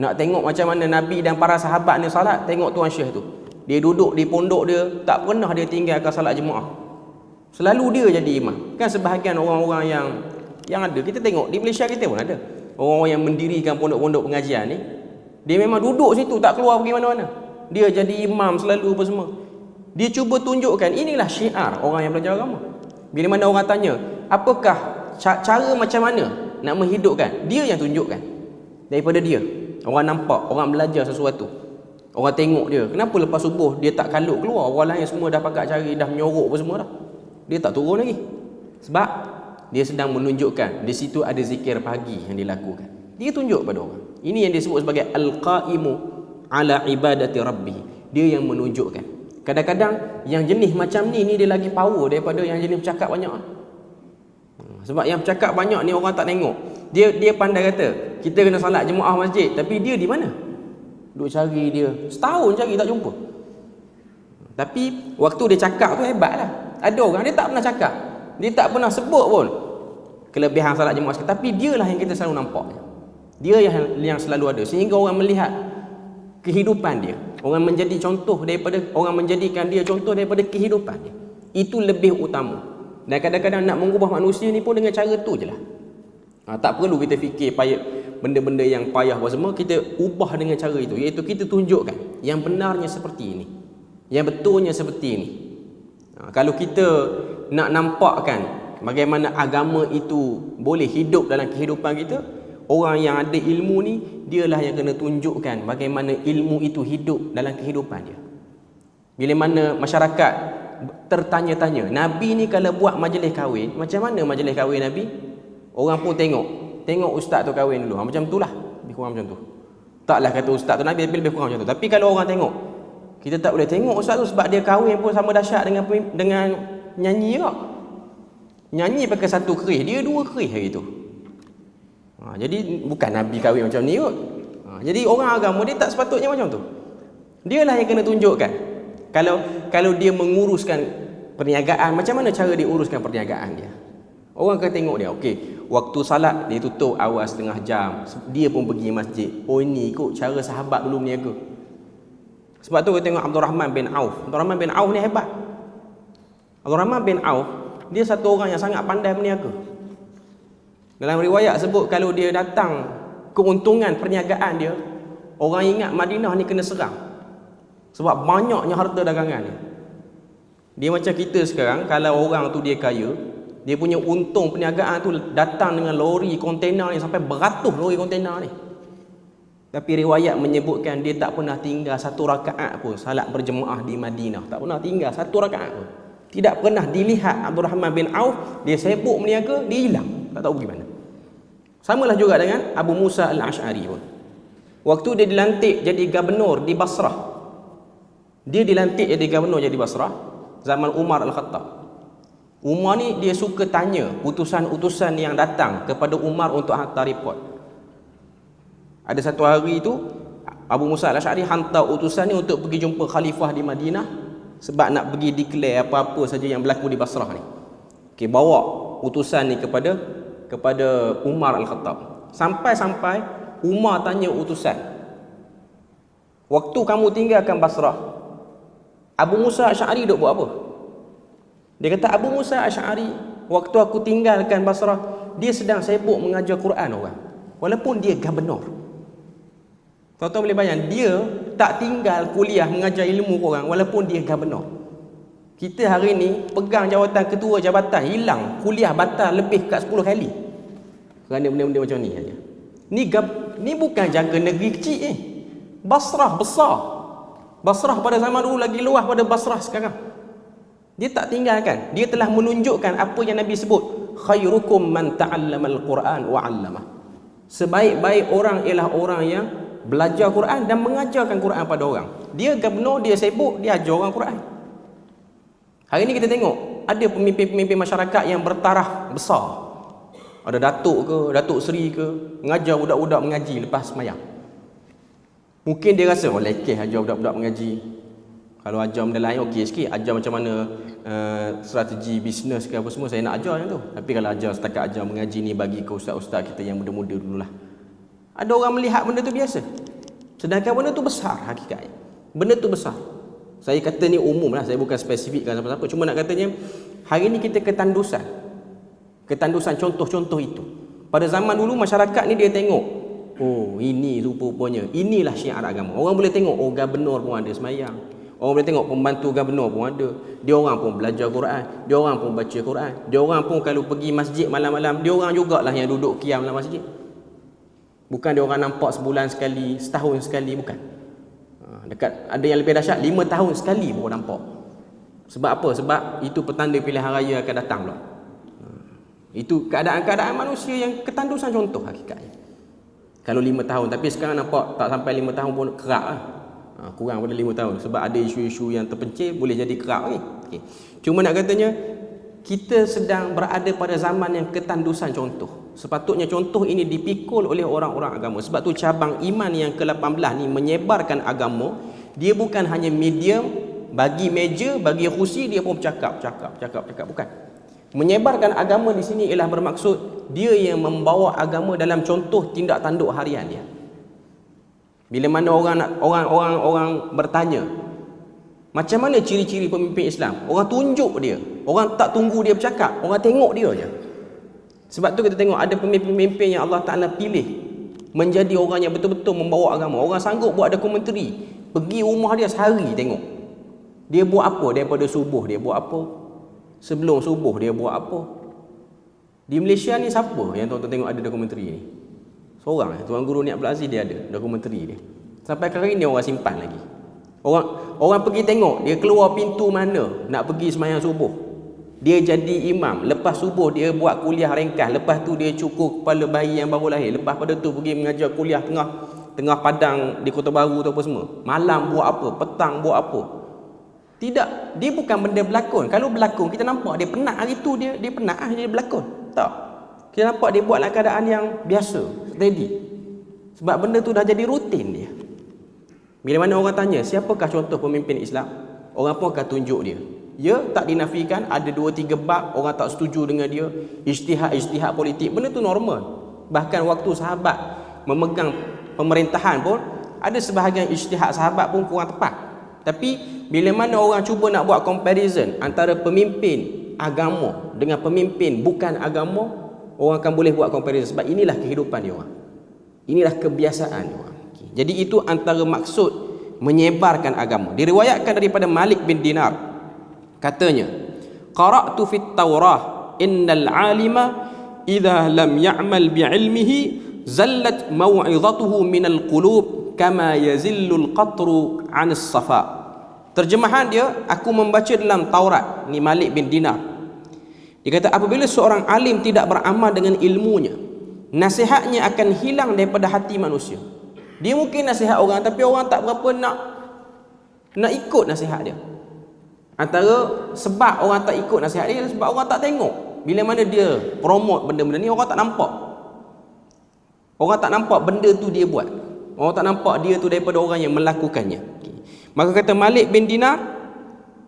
Nak tengok macam mana Nabi dan para sahabat ni salat, tengok tuan syekh tu. Dia duduk di pondok dia, tak pernah dia tinggalkan salat jemaah. Selalu dia jadi imam. Kan sebahagian orang-orang yang ada, kita tengok di Malaysia kita pun ada orang-orang yang mendirikan pondok-pondok pengajian ni, dia memang duduk situ, tak keluar pergi mana-mana. Dia jadi imam selalu apa semua. Dia cuba tunjukkan inilah syiar orang yang belajar agama. Bila mana orang tanya, apakah cara macam mana nak menghidupkan, dia yang tunjukkan. Daripada dia, orang nampak, orang belajar sesuatu, orang tengok dia. Kenapa lepas subuh dia tak kalut keluar, orang lain semua dah pakat cari, dah menyorok apa semua dah, dia tak turun lagi? Sebab dia sedang menunjukkan di situ ada zikir pagi yang dilakukan. Dia tunjuk pada orang. Ini yang disebut sebagai al-qaimu ala ibadati rabbih. Dia yang menunjukkan. Kadang-kadang yang jenis macam ni dia lagi power daripada yang jenis bercakap banyak. Sebab yang bercakap banyak ni orang tak tengok. Dia pandai kata, kita kena salat jemaah masjid, tapi dia di mana? Duk cari dia. Setahun cari tak jumpa. Tapi waktu dia cakap tu hebatlah. Ada orang dia tak pernah cakap, dia tak pernah sebut pun kelebihan salat jemaah masjid, tapi dialah yang kita selalu nampak. Dia yang selalu ada, sehingga orang melihat kehidupan dia. Orang menjadi contoh daripada, orang menjadikan dia contoh daripada kehidupan dia. Itu lebih utama. Dan kadang-kadang nak mengubah manusia ni pun dengan cara tu je lah. Tak perlu kita fikir payah, benda-benda yang payah apa semua, kita ubah dengan cara itu, iaitu kita tunjukkan yang benarnya seperti ini, yang betulnya seperti ini. Kalau kita nak nampakkan bagaimana agama itu boleh hidup dalam kehidupan kita, orang yang ada ilmu ni, dialah yang kena tunjukkan bagaimana ilmu itu hidup dalam kehidupan dia. Bila mana masyarakat tertanya-tanya, Nabi ni kalau buat majlis kahwin, macam mana majlis kahwin Nabi? Orang pun tengok ustaz tu kahwin dulu. Macam tu lah, lebih kurang macam tu. Taklah kata ustaz tu Nabi, lebih kurang macam tu. Tapi kalau orang tengok, kita tak boleh tengok ustaz tu sebab dia kahwin pun sama dahsyat dengan nyanyi juga. Nyanyi pakai satu kerih, dia dua kerih hari tu. Jadi bukan Nabi kahwin macam ni kot. Jadi orang agama dia tak sepatutnya macam tu. Dialah yang kena tunjukkan. Kalau dia menguruskan perniagaan, macam mana cara dia uruskan perniagaan dia? Orang akan tengok dia, okey, waktu salat dia tutup awal setengah jam, dia pun pergi masjid. Oh, ini ikut cara sahabat dulu berniaga. Sebab tu kita tengok Abdul Rahman bin Auf. Abdul Rahman bin Auf ni hebat. Abdul Rahman bin Auf, dia satu orang yang sangat pandai berniaga. Dalam riwayat sebut kalau dia datang keuntungan perniagaan dia, orang ingat Madinah ni kena serang. Sebab banyaknya harta dagangan dia. Dia macam kita sekarang, kalau orang tu dia kaya, dia punya untung perniagaan tu datang dengan lori kontainer ni, sampai beratus lori kontainer ni. Tapi riwayat menyebutkan dia tak pernah tinggal satu rakaat pun salat berjemaah di Madinah. Tak pernah tinggal satu rakaat pun. Tidak pernah dilihat Abdul Rahman bin Auf dia sibuk berniaga, dia hilang, tak tahu pergi mana. Samalah juga dengan Abu Musa Al-Ash'ari pun. Waktu dia dilantik jadi gubernur di Basrah, dia dilantik jadi gubernur jadi Basrah zaman Umar Al-Khattab. Umar ni dia suka tanya utusan-utusan yang datang kepada Umar untuk hantar report. Ada satu hari itu Abu Musa al-Asy'ari hantar utusan ni untuk pergi jumpa khalifah di Madinah sebab nak pergi declare apa-apa saja yang berlaku di Basrah ni. Okey, bawa utusan ni kepada Umar al-Khattab. Sampai-sampai Umar tanya utusan, waktu kamu tinggalkan Basrah, Abu Musa al-Asy'ari duk buat apa? Dia kata, Abu Musa al-Asy'ari waktu aku tinggalkan Basrah, dia sedang sibuk mengajar Quran orang, walaupun dia gubernur. Tuan-tuan boleh bayang, dia tak tinggal kuliah mengajar ilmu orang walaupun dia gubernur. Kita hari ni pegang jawatan ketua jabatan, hilang, kuliah batal lebih kat 10 kali kerana benda-benda macam ni saja. Ni bukan jaga negeri kecil Basrah besar. Basrah pada zaman dulu lagi luas pada Basrah sekarang. Dia tak tinggalkan. Dia telah menunjukkan apa yang Nabi sebut, khairukum man ta'allamal Quran wa 'allamah. Sebaik-baik orang ialah orang yang belajar Quran dan mengajarkan Quran pada orang. Dia gubernur, dia sibuk, dia ajar orang Quran. Hari ni kita tengok ada pemimpin-pemimpin masyarakat yang bertaraf besar. Ada datuk ke, datuk seri ke, mengajar budak-budak mengaji lepas sembahyang. Mungkin dia rasa, lekeh ajar budak-budak mengaji. Kalau ajar benda lain okey sikit, ajar macam mana strategi bisnes ke apa semua, saya nak ajar yang tu. Tapi kalau ajar setakat ajar mengaji ni, bagi ke ustaz-ustaz kita yang muda-muda dululah. Ada orang melihat benda tu biasa, sedangkan benda tu besar hakikatnya. Benda tu besar. Saya kata ni umum lah, saya bukan spesifikkan siapa-siapa. Cuma nak katanya, hari ni kita ketandusan contoh-contoh itu. Pada zaman dulu masyarakat ni dia tengok, oh ini rupa-rupanya, inilah syiar agama. Orang boleh tengok, oh gubernur pun ada semayang. Orang boleh tengok pembantu gubernur pun ada. Dia orang pun belajar Quran, dia orang pun baca Quran, dia orang pun kalau pergi masjid malam-malam, dia orang jugalah yang duduk qiyam dalam masjid. Bukan dia orang nampak sebulan sekali, setahun sekali, bukan. Dekat ada yang lebih dahsyat, 5 tahun sekali baru nampak. Sebab apa? Sebab itu petanda pilihan raya akan datang pula. Itu keadaan-keadaan manusia yang ketandusan contoh hakikatnya. Kalau 5 tahun, tapi sekarang nampak tak sampai 5 tahun pun kerak lah. Kurang pada 5 tahun. Sebab ada isu-isu yang terpencil, boleh jadi kerak lagi. Okay. Cuma nak katanya, kita sedang berada pada zaman yang ketandusan contoh. Sepatutnya contoh ini dipikul oleh orang-orang agama. Sebab tu cabang iman yang ke-18 ni menyebarkan agama. Dia bukan hanya medium, bagi meja, bagi kursi, dia pun cakap, bukan. Menyebarkan agama di sini ialah bermaksud dia yang membawa agama dalam contoh tindak tanduk harian dia. Bila mana orang bertanya, macam mana ciri-ciri pemimpin Islam? Orang tunjuk dia. Orang tak tunggu dia bercakap, orang tengok dia je. Sebab tu kita tengok ada pemimpin-pemimpin yang Allah Ta'ala pilih menjadi orang yang betul-betul membawa agama. Orang sanggup buat dokumentari, pergi rumah dia sehari tengok. Dia buat apa daripada subuh, dia buat apa, sebelum subuh dia buat apa. Di Malaysia ni siapa yang tuan-tuan tengok ada dokumentari ni? Seorang, Tuan Guru Ni Abdul Aziz, dia ada dokumentari dia. Sampai hari ni orang simpan lagi. Orang pergi tengok, dia keluar pintu mana nak pergi sembahyang subuh, dia jadi imam. Lepas subuh dia buat kuliah ringkas. Lepas tu dia cukur kepala bayi yang baru lahir. Lepas pada tu pergi mengajar kuliah tengah padang di Kota Baru tu apa semua. Malam buat apa, petang buat apa. Tidak, dia bukan benda berlakon. Kalau berlakon kita nampak dia penat hari tu, dia penat dia berlakon. Tak. Kita nampak dia buat dalam keadaan yang biasa, steady. Sebab benda tu dah jadi rutin dia. Bila mana orang tanya, siapakah contoh pemimpin Islam? Orang pun akan tunjuk dia. Ya, tak dinafikan, ada 2-3 bab orang tak setuju dengan dia, ijtihad politik, benda tu normal. Bahkan waktu sahabat memegang pemerintahan pun, ada sebahagian ijtihad sahabat pun kurang tepat. Tapi bila mana orang cuba nak buat comparison antara pemimpin agama dengan pemimpin bukan agama, orang akan boleh buat comparison. Sebab inilah kehidupan dia orang, inilah kebiasaan dia orang. Jadi itu antara maksud menyebarkan agama. Diriwayatkan daripada Malik bin Dinar, katanya, qara'tu fit Taurah innal 'alima idza lam ya'mal bi'ilmihi zallat mau'izatuhu minal qulub kama yazillul qatru 'anis safa. Terjemahan dia, aku membaca dalam Taurat, ni Malik bin Dinar. Dia kata apabila seorang alim tidak beramal dengan ilmunya, nasihatnya akan hilang daripada hati manusia. Dia mungkin nasihat orang, tapi orang tak berapa nak ikut nasihat dia. Antara sebab orang tak ikut nasihat dia, sebab orang tak tengok. Bila mana dia promote benda-benda ni, orang tak nampak. Orang tak nampak benda tu dia buat. Orang tak nampak dia tu daripada orang yang melakukannya. Okay. Maka kata Malik bin Dinar,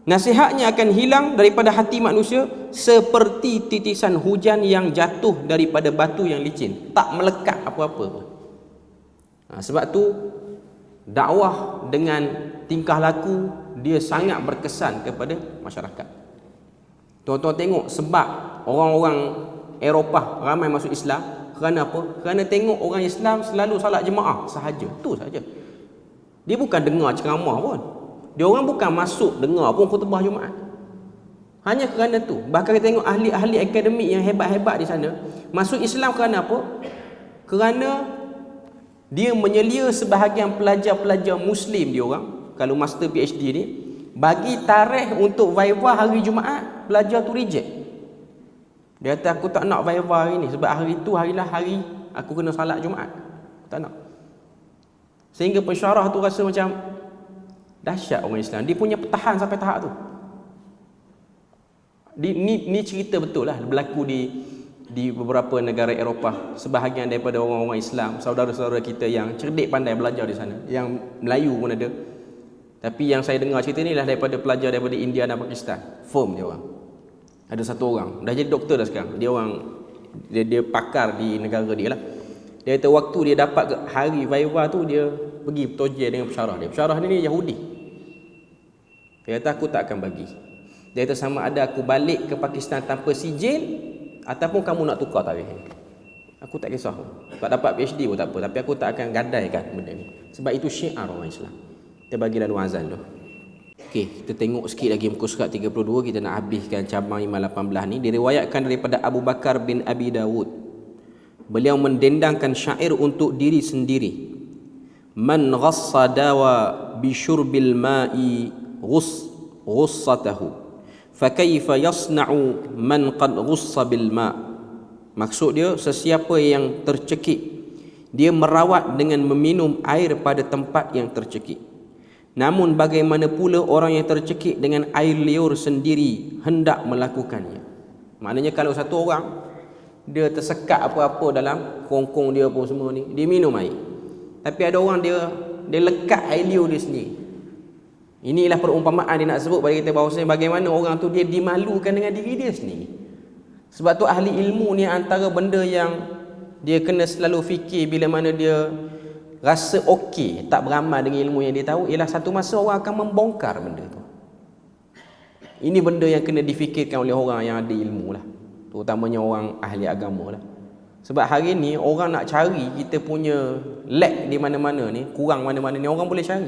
nasihatnya akan hilang daripada hati manusia seperti titisan hujan yang jatuh daripada batu yang licin. Tak melekat apa-apa pun. Sebab tu dakwah dengan tingkah laku dia sangat berkesan kepada masyarakat. Tuan-tuan tengok sebab orang-orang Eropah ramai masuk Islam kerana apa? Kerana tengok orang Islam selalu salat jemaah sahaja. Tu sahaja. Dia bukan dengar ceramah pun. Dia orang bukan masuk dengar pun khutbah Jumaat. Hanya kerana tu. Bahkan kita tengok ahli-ahli akademik yang hebat-hebat di sana masuk Islam kerana apa? Kerana dia menyelia sebahagian pelajar-pelajar Muslim dia orang, kalau master PhD ni, bagi tarikh untuk viva hari Jumaat, pelajar tu reject. Dia kata aku tak nak viva hari ni sebab hari tu harilah hari aku kena salat Jumaat. Tak nak. Sehingga pensyarah tu rasa macam dahsyat orang Islam. Dia punya pertahan sampai tahap tu. Ni cerita betul lah berlaku di beberapa negara Eropah. Sebahagian daripada orang-orang Islam, saudara-saudara kita yang cerdik pandai belajar di sana, yang Melayu pun ada. Tapi yang saya dengar cerita ni lah daripada pelajar daripada India dan Pakistan. Firm dia orang. Ada satu orang dah jadi doktor dah sekarang. Dia pakar di negara dia lah. Dia kata waktu dia dapat hari viva tu, dia pergi bertojel dengan pensyarah dia. Pensyarah ni Yahudi. Dia kata aku tak akan bagi. Dia kata sama ada aku balik ke Pakistan tanpa sijil ataupun kamu nak tukar tarikh. Aku tak kisah pun. Tak dapat PhD pun tak apa, tapi aku tak akan gadaikan benda ni. Sebab itu syiar orang Islam. Kita bagi lalu azan tu. Okey, kita tengok sikit lagi muka surat 32, kita nak habiskan cabang Imam 18 ni. Diriwayatkan daripada Abu Bakar bin Abi Dawud. Beliau mendendangkan syair untuk diri sendiri. Man ghassa dawa bi syurbil ma'i ghussatahu. Fakaifa yasna'u man qad ghussa bil ma'. Maksud dia, sesiapa yang tercekik, dia merawat dengan meminum air pada tempat yang tercekik. Namun bagaimana pula orang yang tercekik dengan air liur sendiri hendak melakukannya. Maknanya kalau satu orang dia tersekat apa-apa dalam kongkong dia pun semua ni, dia minum air. Tapi ada orang dia lekat air liur dia sendiri. Inilah perumpamaan dia nak sebut bagi kita bahawasanya bagaimana orang tu dia dimalukan dengan diri dia sendiri. Sebab tu ahli ilmu ni antara benda yang dia kena selalu fikir bila mana dia rasa okey tak beramal dengan ilmu yang dia tahu, ialah satu masa orang akan membongkar benda tu. Ini benda yang kena difikirkan oleh orang yang ada ilmu lah, terutamanya orang ahli agama lah. Sebab hari ni orang nak cari kita punya lag di mana-mana ni, kurang mana-mana ni, orang boleh cari.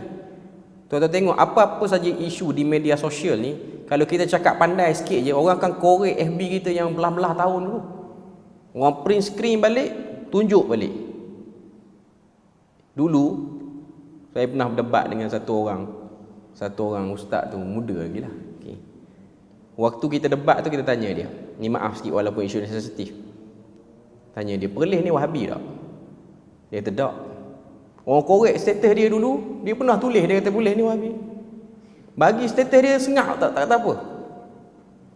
Tuan-tuan tengok apa-apa saja isu di media sosial ni, kalau kita cakap pandai sikit je, orang akan korek FB kita yang belah-belah tahun dulu. Orang print screen balik, tunjuk balik. Dulu saya pernah berdebat dengan satu orang ustaz tu, muda lagi lah. Okay. Waktu kita debat tu kita tanya dia, ni maaf sikit walaupun isu ni sensitif. Tanya dia, Perlis ni Wahabi tak? Dia kata tak. Orang korek status dia dulu, dia pernah tulis, dia kata Perlis ni Wahabi. Bagi status dia sengak tak kata apa.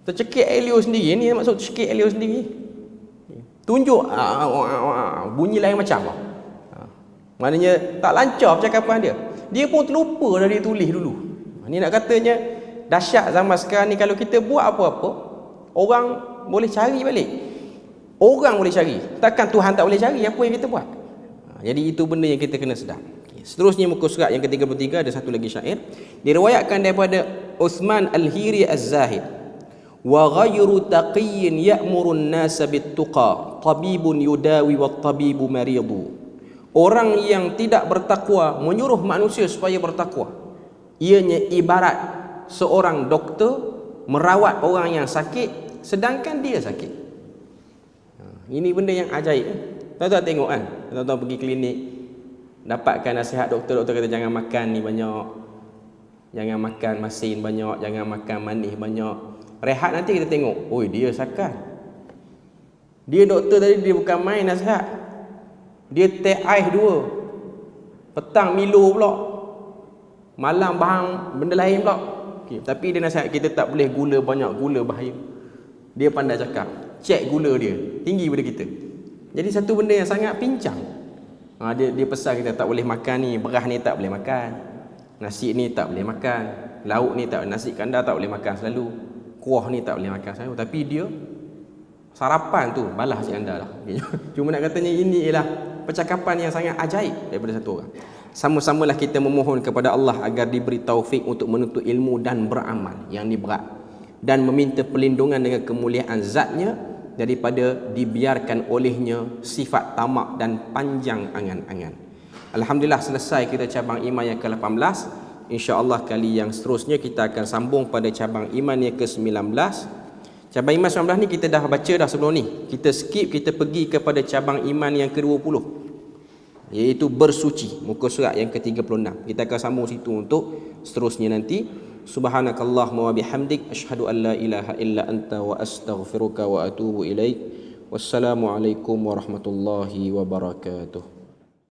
Tercekik Elio sendiri, ni maksud tercekik Elio sendiri. Tunjuk bunyi lain macam lah. Maknanya tak lancar percakapan dia. Dia pun terlupa dah dia tulis dulu. Ni nak katanya dahsyat zaman sekarang ni, kalau kita buat apa-apa, orang boleh cari balik. Orang boleh cari. Takkan Tuhan tak boleh cari apa yang kita buat. Jadi itu benda yang kita kena sedar. Seterusnya muka surat yang ke-33 ada satu lagi syair. Diriwayatkan daripada Uthman Al-Hiri Az-Zahid. Wa ghayru taqiyyin ya'muru an-nasa bit-tuqa, tabibun yudawi wat-tabibu maridu. Orang yang tidak bertakwa menyuruh manusia supaya bertakwa. Ianya ibarat seorang doktor merawat orang yang sakit sedangkan dia sakit. Ini benda yang ajaib. Tuan-tuan tengok kan, tuan-tuan pergi klinik, dapatkan nasihat doktor kata jangan makan ni banyak, jangan makan masin banyak, jangan makan manis banyak. Rehat nanti kita tengok, oi dia sakit. Dia doktor tadi dia bukan main nasihat. Dia teh ais 2. Petang Milo pula. Malam bahang benda lain pula. okey. Tapi dia nasihat kita tak boleh gula banyak, gula bahaya. Dia pandai cakap, cek gula dia tinggi pada kita. Jadi satu benda yang sangat pincang. Dia pesan kita tak boleh makan ni, beras ni tak boleh makan, nasi ni tak boleh makan, lauk ni tak, nasi kandar tak boleh makan selalu, kuah ni tak boleh makan selalu. Tapi dia sarapan tu balas si anda lah. Cuma nak katanya ini ialah percakapan yang sangat ajaib daripada satu orang. Sama-samalah kita memohon kepada Allah agar diberi taufik untuk menuntut ilmu dan beramal yang ni berat, dan meminta perlindungan dengan kemuliaan zatnya daripada dibiarkan olehnya sifat tamak dan panjang angan-angan. Alhamdulillah, selesai kita cabang iman yang ke-18. InsyaAllah kali yang seterusnya kita akan sambung pada cabang iman yang ke-19. Cabang iman 19 ni kita dah baca dah sebelum ni. Kita skip, kita pergi kepada cabang iman yang ke-20, iaitu bersuci, muka surat yang ke-36. Kita akan sambung situ untuk seterusnya nanti. Subhanakallahumma wa bihamdik, asyhadu an la ilaha illa anta wa astaghfiruka wa atubu ilaik. Wassalamualaikum warahmatullahi wabarakatuh.